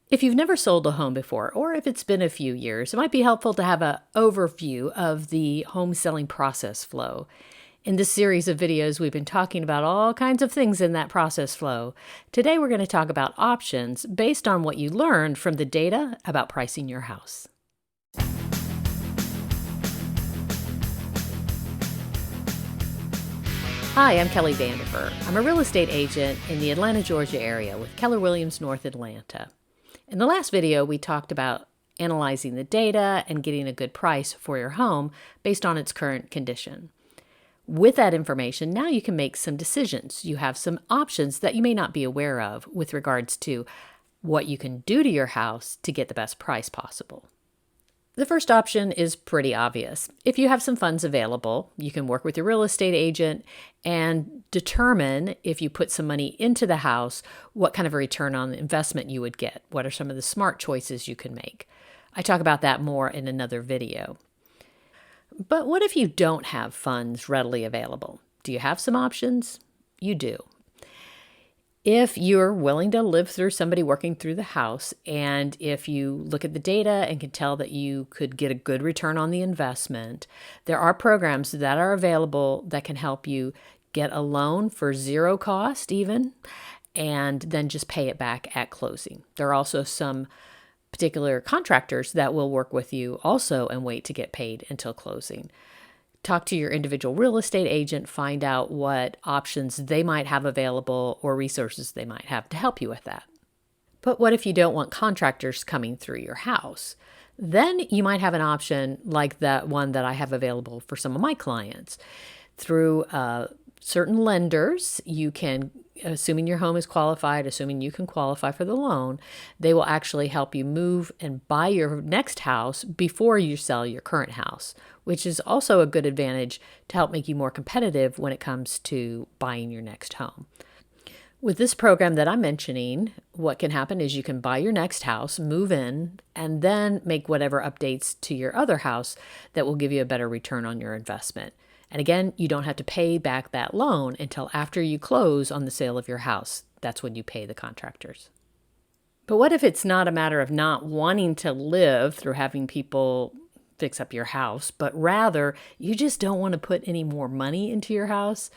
If you've never sold a home before, or if it's been a few years, it might be helpful to have an overview of the home selling process flow. In this series of videos, we've been talking about all kinds of things in that process flow. Today, we're going to talk about options based on what you learned from the data about pricing your house. Hi, I'm Kelly Vandever. I'm a real estate agent in the Atlanta, Georgia area with Keller Williams, North Atlanta. In the last video, we talked about analyzing the data and getting a good price for your home based on its current condition. With that information, now you can make some decisions. You have some options that you may not be aware of with regards to what you can do to your house to get the best price possible. The first option is pretty obvious. If you have some funds available, you can work with your real estate agent and determine, if you put some money into the house, what kind of a return on investment you would get. What are some of the smart choices you can make? I talk about that more in another video. But what if you don't have funds readily available? Do you have some options? You do. If you're willing to live through somebody working through the house, and if you look at the data and can tell that you could get a good return on the investment, there are programs that are available that can help you get a loan for zero cost even, and then just pay it back at closing. There are also some particular contractors that will work with you also and wait to get paid until closing. Talk to your individual real estate agent, find out what options they might have available or resources they might have to help you with that. But what if you don't want contractors coming through your house? Then you might have an option like that one that I have available for some of my clients. Through certain lenders, you can, assuming your home is qualified, assuming you can qualify for the loan, they will actually help you move and buy your next house before you sell your current house, which is also a good advantage to help make you more competitive when it comes to buying your next home. With this program that I'm mentioning, what can happen is you can buy your next house, move in, and then make whatever updates to your other house that will give you a better return on your investment. And again, you don't have to pay back that loan until after you close on the sale of your house. That's when you pay the contractors. But what if it's not a matter of not wanting to live through having people fix up your house, but rather you just don't want to put any more money into your house?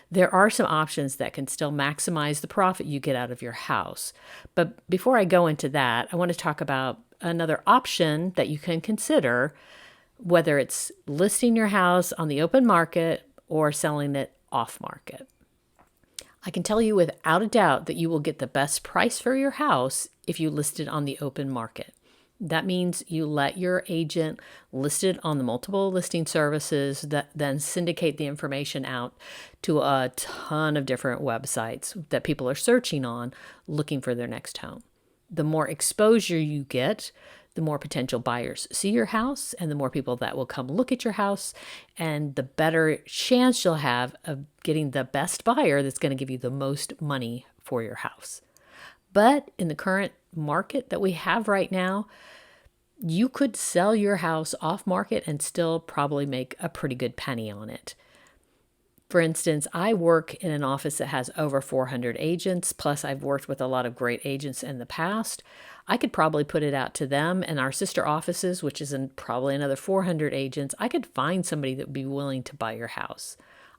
There are some options that can still maximize the profit you get out of your house. But before I go into that, I want to talk about another option that you can consider, whether it's listing your house on the open market or selling it off market. I can tell you without a doubt that you will get the best price for your house if you list it on the open market. That means you let your agent list it on the multiple listing services that then syndicate the information out to a ton of different websites that people are searching on looking for their next home. The more exposure you get, the more potential buyers see your house, and the more people that will come look at your house, and the better chance you'll have of getting the best buyer that's going to give you the most money for your house. But in the current market that we have right now, you could sell your house off market and still probably make a pretty good penny on it. For instance, I work in an office that has over 400 agents, plus I've worked with a lot of great agents in the past. I could probably put it out to them and our sister offices, which is in probably another 400 agents. I could find somebody that would be willing to buy your house.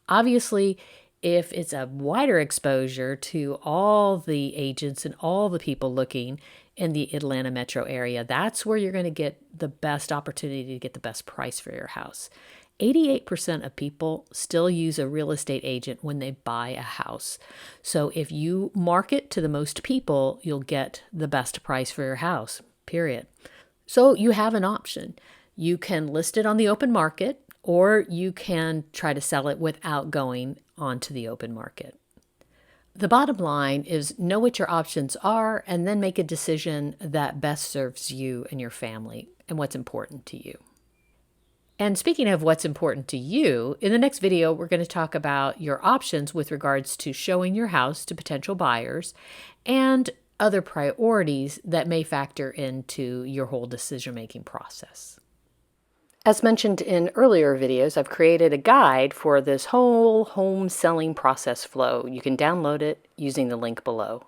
Obviously, if it's a wider exposure to all the agents and all the people looking in the Atlanta metro area, that's where you're going to get the best opportunity to get the best price for your house. 88% of people still use a real estate agent when they buy a house. So if you market to the most people, you'll get the best price for your house, period. So you have an option. You can list it on the open market, or you can try to sell it without going onto the open market. The bottom line is know what your options are and then make a decision that best serves you and your family and what's important to you. And speaking of what's important to you, in the next video, we're going to talk about your options with regards to showing your house to potential buyers and other priorities that may factor into your whole decision-making process. As mentioned in earlier videos, I've created a guide for this whole home selling process flow. You can download it using the link below.